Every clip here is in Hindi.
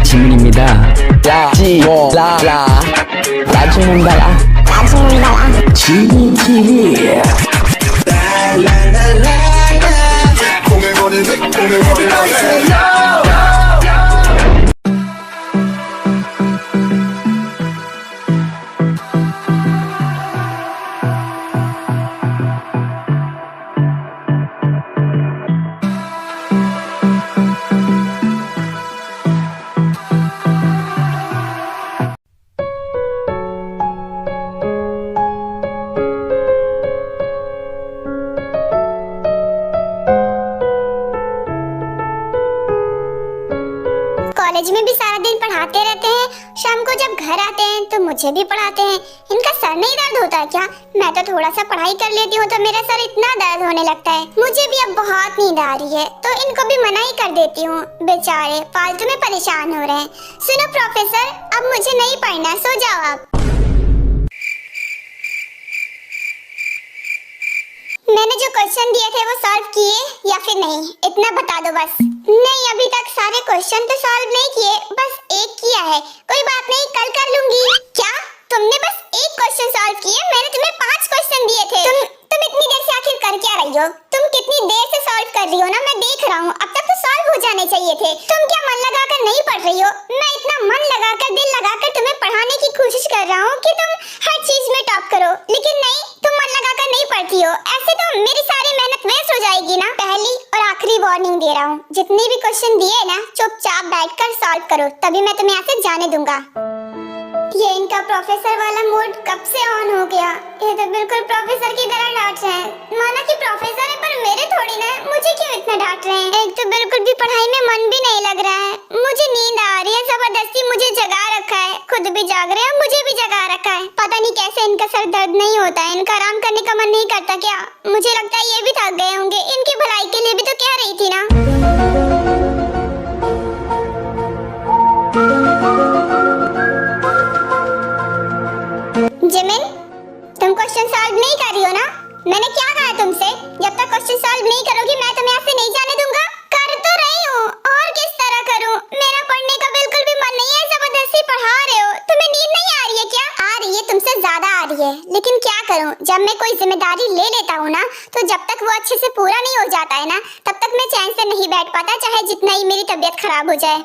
지문입니다. 라지몬달라 지문 TV. कॉलेज में भी सारा दिन पढ़ाते रहते हैं, शाम को जब घर आते हैं तो मुझे भी पढ़ाते हैं। इनका सर नहीं दर्द होता है क्या? मैं तो थोड़ा सा पढ़ाई कर लेती हूँ तो मेरा सर इतना दर्द होने लगता है। मुझे भी अब बहुत नींद आ रही है तो इनको भी मना ही कर देती हूँ, बेचारे फालतू में परेशान हो रहे हैं। सुनो प्रोफेसर, अब मुझे नहीं पढ़ना, सो जाओ आप। मैंने जो क्वेश्चन दिए थे वो सॉल्व किए या फिर नहीं, इतना बता दो बस। नहीं, अभी तक सारे क्वेश्चन तो सॉल्व नहीं किए, बस एक किया है। कोई बात नहीं, कल कर लूंगी। क्या तुमने बस एक क्वेश्चन सॉल्व किए? मैंने तुम्हें 5 क्वेश्चन दिए थे। तुम इतनी देर से आखिर कर क्या रही हो? तुम कितनी देर से सॉल्व कर रही हो ना, मैं देख रहा हूँ। अब तक तो सॉल्व हो जाने चाहिए थे। तुम क्या मन लगाकर नहीं पढ़ रही हो? मैं इतना मन लगाकर, दिल लगाकर तुम्हें पढ़ाने की कोशिश कर रहा हूँ कि तुम हर चीज में टॉप करो, लेकिन नहीं, तुम मन लगाकर नहीं पढ़ती हो। ऐसे तो मेरी सारी मेहनत वेस्ट हो जाएगी ना। पहली और आखिरी वार्निंग दे रहा हूँ, जितने भी क्वेश्चन दिए ना, चुपचाप बैठकर सॉल्व करो, तभी मैं तुम्हें यहाँ से जाने दूंगा। ये इनका प्रोफेसर वाला मूड कब से ऑन हो गया? ये तो बिल्कुल प्रोफेसर की तरह डांट रहे हैं, माना कि प्रोफेसर है पर मेरे थोड़ी ना है। मुझे क्यों इतना डांट रहे हैं? एक तो बिल्कुल भी पढ़ाई में मन भी नहीं लग रहा है, मुझे नींद आ रही है, जबरदस्ती मुझे जगा रखा है। खुद भी जाग रहे हैं, मुझे भी जगा रखा है। पता नहीं कैसे इनका सर दर्द नहीं होता है। इनका आराम करने का मन नहीं करता क्या? मुझे लगता है ये भी थक गए होंगे। इनकी भलाई के लिए भी तो कह रही थी ना। जिमिन, तुम क्वेश्चन सॉल्व नहीं कर रही हो ना? मैंने क्या कहा तुमसे? जब तक क्वेश्चन सॉल्व नहीं करोगी मैं तुम्हें यहाँ से नहीं जाने दूंगा। कर तो रही हूँ, और किस तरह करूँ? मेरा पढ़ने का बिल्कुल भी मन नहीं है, जबरदस्ती पढ़ा रहे हो। तुम्हें नींद नहीं आ रही है क्या? आ रही है, तुमसे ज्यादा आ रही है, लेकिन क्या करूँ? जब मैं कोई जिम्मेदारी ले लेता हूँ ना, तो जब तक वो अच्छे से पूरा नहीं हो जाता है ना, तब तक मैं चैन से नहीं बैठ पाता, चाहे जितना ही मेरी तबीयत खराब हो जाए।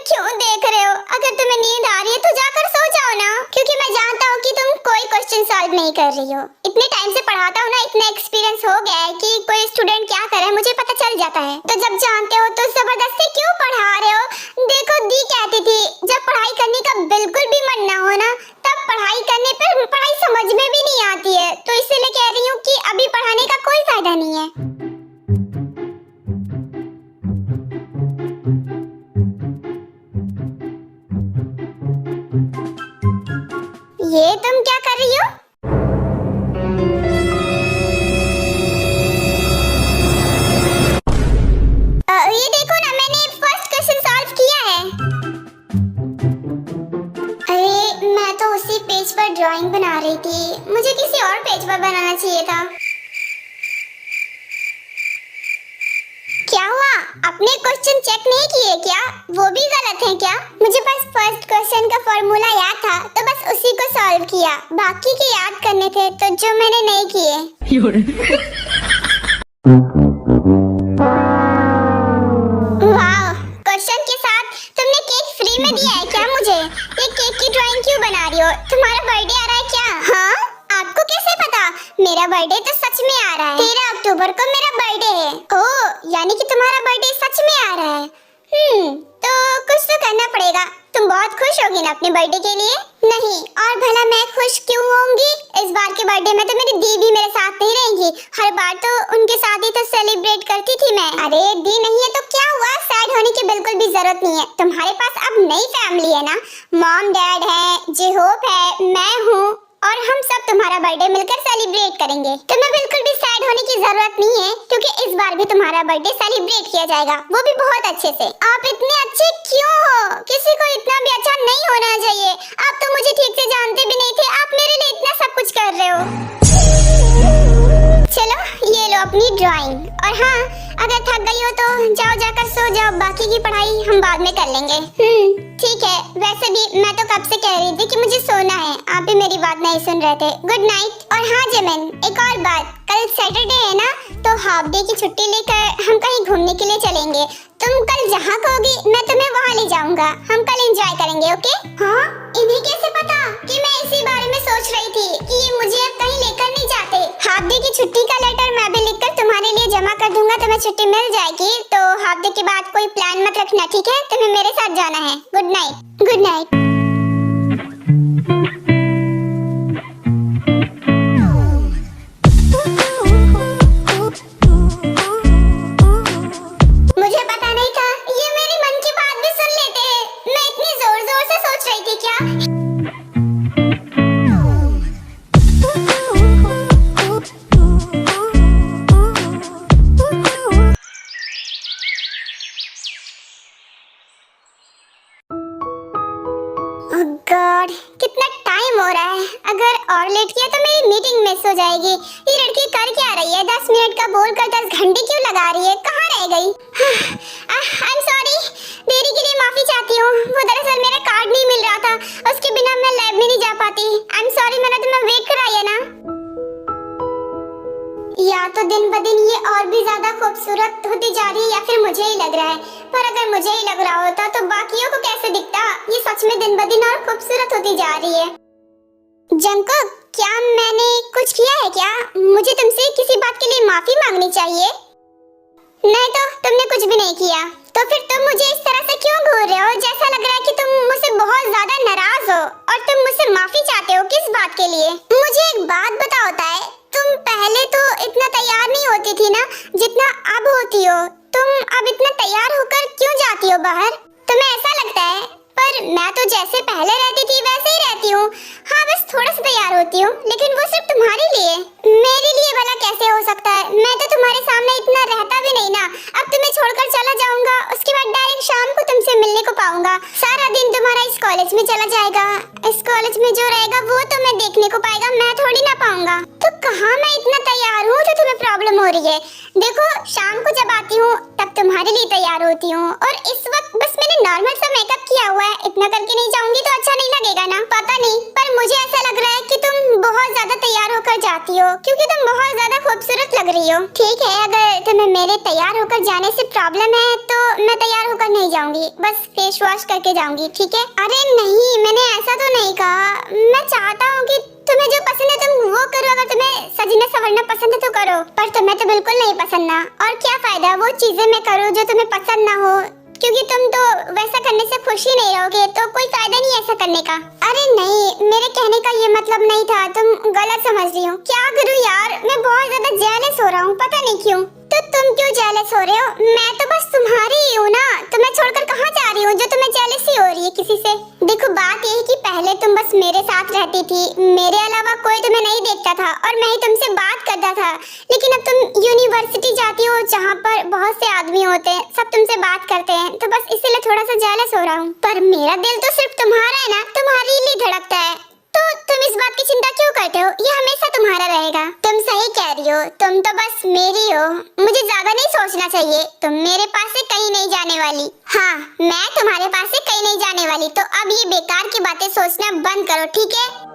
क्यों देख रहे हो? अगर तुम्हें नींद आ रही है तो जाकर सो जाओ ना, क्योंकि मैं जानता हूँ कि तुम कोई क्वेश्चन सॉल्व नहीं कर रही हो। इतने टाइम से पढ़ाता हूँ ना, इतना एक्सपीरियंस हो गया है कि कोई स्टूडेंट क्या करे मुझे पता चल जाता है। तो जब जानते हो तो जबरदस्ती क्यों पढ़ा रहे हो? देखो दी कहती थी, जब पढ़ाई करने का बिल्कुल भी मन ना हो ना, तब पढ़ाई करने पर पढ़ाई समझ में भी नहीं आती है। तो इसीलिए कह रही हूँ कि अभी पढ़ाने का कोई फायदा नहीं है। ये तुम क्या कर रही हो? ये देखो ना, मैंने फर्स्ट क्वेश्चन सॉल्व किया है। अरे मैं तो उसी पेज पर ड्राइंग बना रही थी, मुझे किसी और पेज पर बनाना चाहिए था। क्या हुआ? अपने क्वेश्चन चेक नहीं किए क्या? वो भी गलत है क्या? मुझे बस फर्स्ट क्वेश्चन का फॉर्मूला याद था तो बस उसी को सॉल्व किया, बाकी के याद करने थे तो जो मैंने नहीं किए। वाह, क्वेश्चन के साथ तुमने केक फ्री में दिया है क्या मुझे? ये केक की ड्राइंग क्यों बना रही हो? तुम्हारा बर्थडे आ रहा है क्या? हाँ, आपको कैसे पता? मेरा बर्थडे तो सच में आ रहा है, 13 अक्टूबर को मेरा बर्थडे है। ओह, यानी कि तुम्हारा बर्थडे सच में आ रहा है। तो कुछ तो करना पड़ेगा। तुम बहुत खुश होगी ना अपने बर्थडे के लिए? नहीं, और भला मैं खुश क्यों होंगी? इस बार के बर्थडे में तो मेरी दी भी मेरे साथ नहीं रहेंगी। हर बार तो उनके साथ ही तो सेलिब्रेट करती थी मैं। अरे दी नहीं है तो क्या हुआ? सैड होने की बिल्कुल भी जरूरत नहीं है। तुम्हारे पास अब नई फैमिली है ना, मॉम डैड है, जेहोप है, मैं हूँ, और हम सब तुम्हारा बर्थडे मिलकर सेलिब्रेट करेंगे। तुम्हें बिल्कुल भी सैड होने की जरूरत नहीं है, क्योंकि इस बार भी तुम्हारा बर्थडे सेलिब्रेट किया जाएगा, वो भी बहुत अच्छे से। आप इतने अच्छे क्यों हो? किसी को इतना भी अच्छा नहीं होना चाहिए। आप तो मुझे ठीक से जानते भी नहीं थे, आप मेरे लिए इतना सब कुछ कर रहे हो। चलो ये लो अपनी ड्राइंग। और हाँ, अगर थक गई हो तो जाओ जाकर सो जाओ, बाकी की पढ़ाई हम बाद में कर लेंगे। ठीक है। वैसे भी मैं तो कब से कह रही थी कि मुझे सोना है, आप भी मेरी बात नहीं सुन रहे थे। Good night. और हाँ जिमिन, एक और बात, कल सैटरडे है ना, तो हाफ डे की छुट्टी लेकर हम कहीं घूमने के लिए चलेंगे। तुम कल जहाँ कहोगी मैं तुम्हें वहाँ ले जाऊंगा। हम कल एंजॉय करेंगे, ओके? हाँ, इन्हें कैसे पता कि मैं इसी बारे में सोच रही थी कि ये मुझे अब कहीं लेकर नहीं जाते। हाफ डे की छुट्टी का लेटर मैं भी लिखकर तुम्हारे लिए जमा कर दूंगा, तुम्हें छुट्टी मिल जाएगी। तो हाफ डे के बाद कोई प्लान मत रखना, ठीक है? तुम्हें मेरे साथ जाना है। Good night. Good night. मुझे पता नहीं था ये मेरी मन की बात भी सुन लेते हैं। मैं इतनी जोर जोर से सोच रही थी क्या। गॉड, कितना टाइम हो रहा है। अगर और लेट किया तो मेरी मीटिंग मिस हो जाएगी। ये लड़की कर क्या रही है? 10 मिनट का बोलकर 10 घंटे क्यों लगा रही है? कहाँ रह गई? आई एम सॉरी, देरी के लिए माफी चाहती हूँ। वो दरअसल मेरा कार्ड नहीं मिल रहा था, उसके बिना मैं लैब में नहीं जा पाती। आई एम सॉरी, मैंने तुम्हें वेट कराई है ना। या तो दिन ब दिन ये और भी ज्यादा खूबसूरत होती जा रही है, या फिर मुझे ही लग रहा है। पर अगर मुझे ही लग रहा होता तो बाकियों को कैसे दिखता? ये सच में दिन ब दिन और खूबसूरत होती जा रही है। जंकुक, क्या मैंने कुछ किया है क्या? मुझे तुमसे किसी बात के लिए माफी मांगनी चाहिए। नहीं तो तुमने कुछ भी नहीं किया, तो फिर तुम मुझे इस तरह से क्यों घूर रहे हो? जैसा लग रहा है कि तुम मुझसे बहुत ज्यादा नाराज हो और तुम मुझसे माफी चाहते हो। किस बात के लिए? मुझे एक बात बताओ ताए, तुम पहले तो इतना तैयार नहीं होती थी ना जितना अब होती हो। तुम अब इतना तैयार होकर क्यों जाती हो बाहर? तुम्हें ऐसा लगता है? पर मैं तो जैसे पहले रहती थी वैसे ही रहती हूँ। हाँ, बस थोड़ा सा तैयार होती हूँ, लेकिन वो सिर्फ तुम्हारे लिए। मेरे लिए भला कैसे हो सकता है? मैं तो तुम्हारे सामने इतना रहता भी नहीं ना। अब तुम्हें छोड़कर चला जाऊंगा, उसके बाद डायरेक्ट शाम को तुमसे मिलने को पाऊंगा। सारा दिन तुम्हारा इस कॉलेज में चला जाएगा। इस कॉलेज में जो रहेगा वो तुम्हें देखने को पाएगा, मैं थोड़ी ना पाऊंगा। तो कहाँ मैं इतना तैयार हूँ तो तुम्हें प्रॉब्लम हो रही है? देखो, शाम को जब आती हूँ तब तुम्हारे लिए तैयार होती हूँ, और इस वक्त बस मैंने नॉर्मल सा मेकअप किया हुआ है। इतना करके नहीं जाऊंगी तो अच्छा नहीं लगेगा ना? पता नहीं, पर मुझे ऐसा लग रहा है कि तुम बहुत ज्यादा तैयार होकर जाती हो, क्योंकि तुम बहुत ज्यादा खूबसूरत लग रही हो। ठीक है, अगर तुम्हें मेरे तैयार होकर जाने से प्रॉब्लम है तो मैं तैयार होकर नहीं जाऊंगी, बस फेस वॉश करके जाऊंगी, ठीक है? अरे नहीं, मैंने ऐसा तो नहीं कहा। मैं चाहता हूँ कि तुम्हें जो पसंद है तुम वो करो। अगर तुम्हें सजना संवरना पसंद है तो करो, पर तुम्हें तो बिल्कुल नहीं पसंद ना। और क्या फायदा वो चीजें मैं करूँ जो तुम्हें पसंद ना हो, क्योंकि तुम तो वैसा करने से खुश ही नहीं रहोगे, तो कोई फायदा नहीं ऐसा करने का। अरे नहीं, मेरे कहने का ये मतलब नहीं था, तुम गलत समझ रही हो। क्या करूँ यार, मैं बहुत ज्यादा जेलस हो रहा हूँ, पता नहीं क्यों। तो तुम क्यों जेलस हो रहे हो? मैं तो बस तुम्हारी ही हूँ ना, तुम्हें छोड़कर कहाँ जा रही हूँ जो तुम्हें जेलसी हो रही है किसी से? देखो, बात ये है कि पहले तुम बस मेरे साथ रहती थी, मेरे अलावा कोई तुम्हें नहीं देखता था और मैं ही तुमसे बात करता था। लेकिन अब तुम यूनिवर्सिटी जाती हो जहाँ पर बहुत से आदमी होते हैं, सब तुमसे बात करते हैं, तो बस इसीलिए थोड़ा सा जेलस हो रहा हूँ। पर मेरा दिल तो सिर्फ तुम्हारा है ना, तुम्हारे लिए धड़कता है। तो तुम इस बात की चिंता क्यों करते हो? ये हमेशा तुम्हारा रहेगा। तुम सही कह रही हो, तुम तो बस मेरी हो। मुझे ज्यादा नहीं सोचना चाहिए, तुम मेरे पास से कहीं नहीं जाने वाली। हाँ, मैं तुम्हारे पास से कहीं नहीं जाने वाली। तो अब ये बेकार की बातें सोचना बंद करो, ठीक है?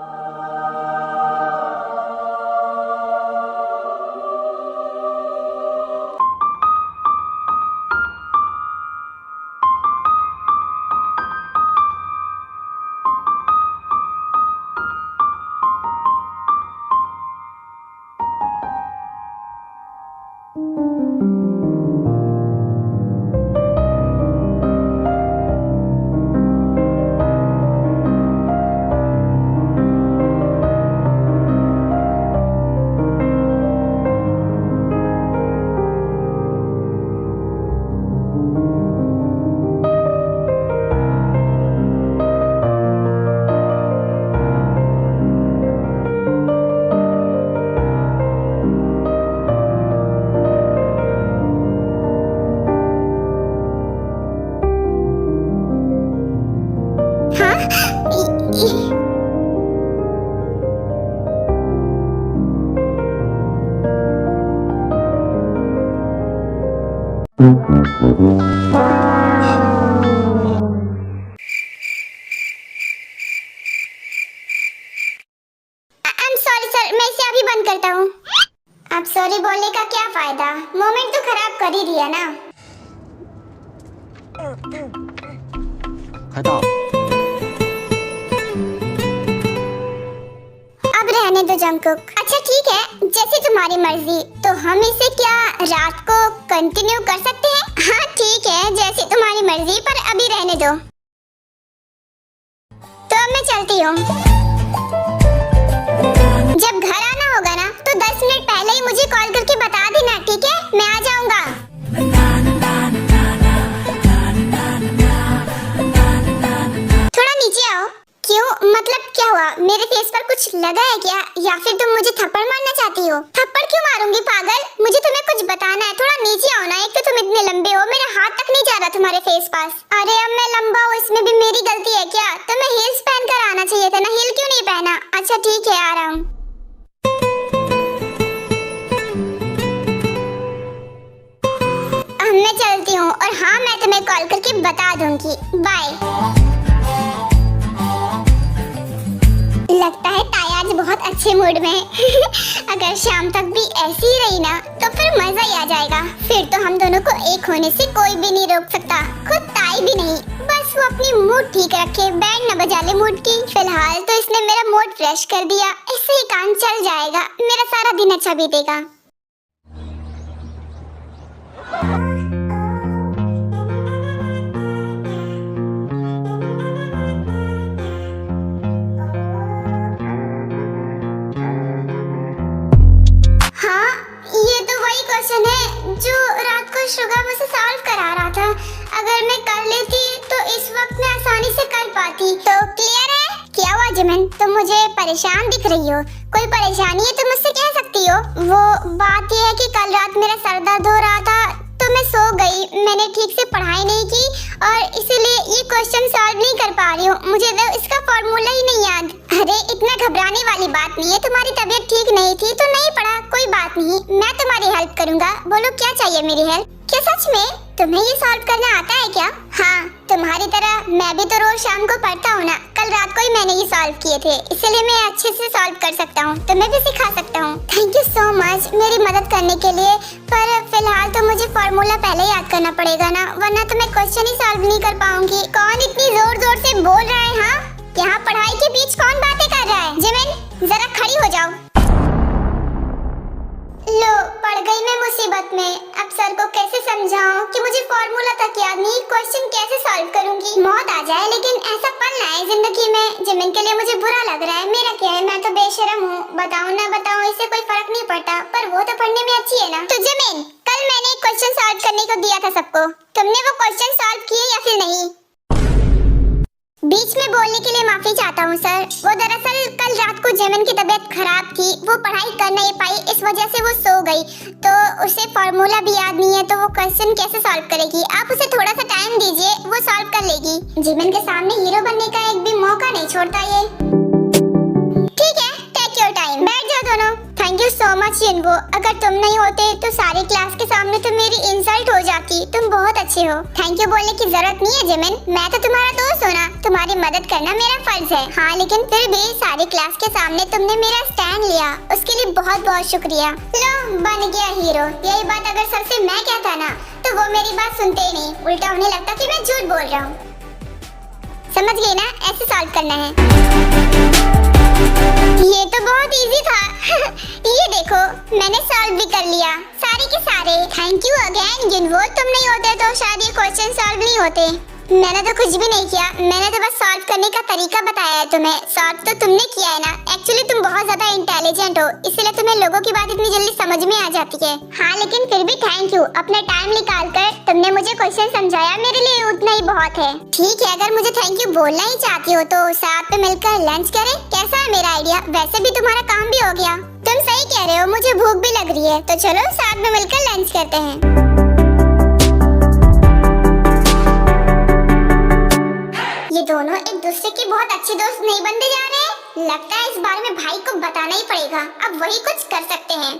I'm sorry सर, मैं इसे अभी बंद करता हूँ। अब सॉरी बोलने का क्या फायदा, मोमेंट तो खराब कर ही दिया ना। 开大。 अब रहने दो जंगकुक। अच्छा ठीक है, जैसे तुम्हारी मर्जी। तो हम इसे क्या रात को कंटिन्यू कर सकते हैं? हाँ ठीक है, जैसी तुम्हारी मर्जी, पर अभी रहने दो। तो अब मैं चलती हूँ। जब घर आना होगा ना, तो 10 मिनट पहले ही मुझे कॉल करके बता देना, ठीक है? मैं आ जाऊंगा। थोड़ा नीचे आओ। क्यों, मतलब क्या हुआ? मेरे फेस पर कुछ लगा है क्या, या फिर तुम मुझे थप्पड़ मारना चाहती हो? थप्पड़ क्यों मारूंगी पागल, मुझे तुम्हें कुछ बताना है। थोड़ा नीचे आओ ना, एक तो तुम इतने लंबे हो, मेरा हाथ तक नहीं जा रहा तुम्हारे फेस पास। अरे अब मैं लंबा हूँ, इसमें भी मेरी गलती है क्या? तुम्हें हील्स पहन कर आना चाहिए था ना, हील क्यों नहीं पहना? अच्छा ठीक है, आ रहा हूँ। अब मैं चलती हूँ, और हाँ मैं तुम्हें कॉल करके बता दूंगी। बाय। लगता है ताया आज बहुत अच्छे मूड में है। अगर शाम तक भी ऐसी ही रही ना, तो फिर मजा ही आ जाएगा। फिर तो हम दोनों को एक होने से कोई भी नहीं रोक सकता, खुद ताई भी नहीं। बस वो अपनी मूड ठीक रखे, बैंड न बजा ले मूड की। फिलहाल तो इसने मेरा मूड फ्रेश कर दिया, इससे ही काम चल जाएगा, मेरा सारा दिन अच्छा बीतेगा। क्वेश्चन है जो रात को शुगर मुझसे सॉल्व करा रहा था। अगर मैं कर लेती तो इस वक्त मैं आसानी से कर पाती। तो क्लियर है? क्या हुआ जिमिन, तुम मुझे परेशान दिख रही हो? कोई परेशानी है तो मुझसे कह सकती हो। वो बात यह है कि कल रात मेरा सर दर्द हो रहा था, तो मैं सो गई। मैंने ठीक से पढ़ाई नहीं की और इसीलिए ये क्वेश्चन सॉल्व नहीं कर पा रही हूँ। मुझे तो इसका फॉर्मूला ही नहीं याद। अरे इतना घबराने वाली बात नहीं है, तुम्हारी तबीयत ठीक नहीं थी तो नहीं पढ़ा, कोई बात नहीं, मैं तुम्हारी हेल्प करूँगा। बोलो क्या चाहिए मेरी हेल्प? क्या सच में तुम्हें ये सॉल्व करना आता है क्या? हाँ, तुम्हारी तरह मैं भी तो रोज शाम को पढ़ता हूँ ना। कल रात को ही मैंने ये सॉल्व किए थे, इसलिए मैं अच्छे से सॉल्व कर सकता हूँ, तुम्हें भी सिखा सकता हूँ। थैंक यू सो मच मेरी मदद करने के लिए। पर फिलहाल तो मुझे फॉर्मूला पहले याद करना पड़ेगा ना, वरना तो मैं क्वेश्चन ही सॉल्व नहीं कर पाऊंगी। कौन इतनी जोर जोर से बोल रहा है? हाँ, यहाँ पढ़ाई के बीच कौन बातें कर रहा है? जिमिन जरा खड़ी हो जाओ। लो, पड़ गई मैं मुसीबत में। अब सर को कैसे समझाऊं कि मुझे फॉर्मूला तक याद नहीं, क्वेश्चन कैसे सॉल्व करूंगी? मौत आ जाए लेकिन ऐसा पल ना आए जिंदगी में। जिमिन के लिए मुझे बुरा लग रहा है, मेरा क्या है, मैं तो बेशरम हूँ। बताऊं ना बताऊं इससे कोई फर्क नहीं पड़ता, पर वो तो पढ़ने में अच्छी है ना। तो जिमिन, कल मैंने एक क्वेश्चन सॉल्व करने को दिया था सबको, तुमने वो क्वेश्चन सॉल्व किए या फिर नहीं? बीच में बोलने के लिए माफी चाहता हूँ सर। वो दरअसल कल रात को जेमिन की तबीयत खराब थी, वो पढ़ाई कर नहीं पाई, इस वजह से वो सो गई। तो उसे फॉर्मूला भी याद नहीं है, तो वो क्वेश्चन कैसे सॉल्व करेगी? आप उसे थोड़ा सा टाइम दीजिए, वो सॉल्व कर लेगी। जेमिन के सामने हीरो बनने का एक भी मौका नहीं छोड़ता ये। ठीक है, टेक योर टाइम, बैठ जाओ दोनों। थैंक यू सो मच जिन्वो, अगर तुम नहीं होते तो सारी क्लास के सामने तो मेरी इंसल्ट हो जाती। तुम बहुत अच्छे हो। थैंक यू बोलने की जरूरत नहीं है जिमिन, मैं तो तुम्हारा दोस्त हूँ ना, तुम्हारी मदद करना मेरा फर्ज है। हाँ, लेकिन फिर भी सारी क्लास के सामने तुमने मेरा स्टैंड लिया, उसके लिए बहुत बहुत शुक्रिया। लो, बन गया हीरो। यही बात अगर सर से मैं कहता ना, तो वो मेरी बात सुनते ही नहीं, उल्टा उन्हें लगता कि मैं झूठ बोल रहा हूँ। समझ गई ना, ऐसे सॉल्व करना है। ये तो बहुत इजी था। ये देखो, मैंने सॉल्व भी कर लिया, सारे के सारे। थैंक यू अगेन जिन्वो, तुम नहीं होते तो शायद ये क्वेश्चन सॉल्व नहीं होते। मैंने तो कुछ भी नहीं किया, मैंने तो बस सॉल्व करने का तरीका बताया है तुम्हें। सॉल्व तो तुमने किया है ना। एक्चुअली तुम बहुत ज्यादा इंटेलिजेंट हो, इसलिए तुम्हें लोगों की बात इतनी जल्दी समझ में आ जाती है। हाँ, लेकिन फिर भी थैंक यू, अपना टाइम निकाल कर तुमने मुझे क्वेश्चन समझाया, मेरे लिए उतना ही बहुत है। ठीक है, अगर मुझे थैंक यू बोलना ही चाहती हो तो साथ में मिलकर लंच करें, कैसा है मेरा आइडिया? वैसे भी तुम्हारा काम भी हो गया। तुम सही कह रहे हो, मुझे भूख भी लग रही है, तो चलो साथ में मिलकर लंच करते हैं। ये दोनों एक दूसरे के बहुत अच्छे दोस्त नहीं बनते जा रहे? लगता है इस बारे में भाई को बताना ही पड़ेगा, अब वही कुछ कर सकते हैं।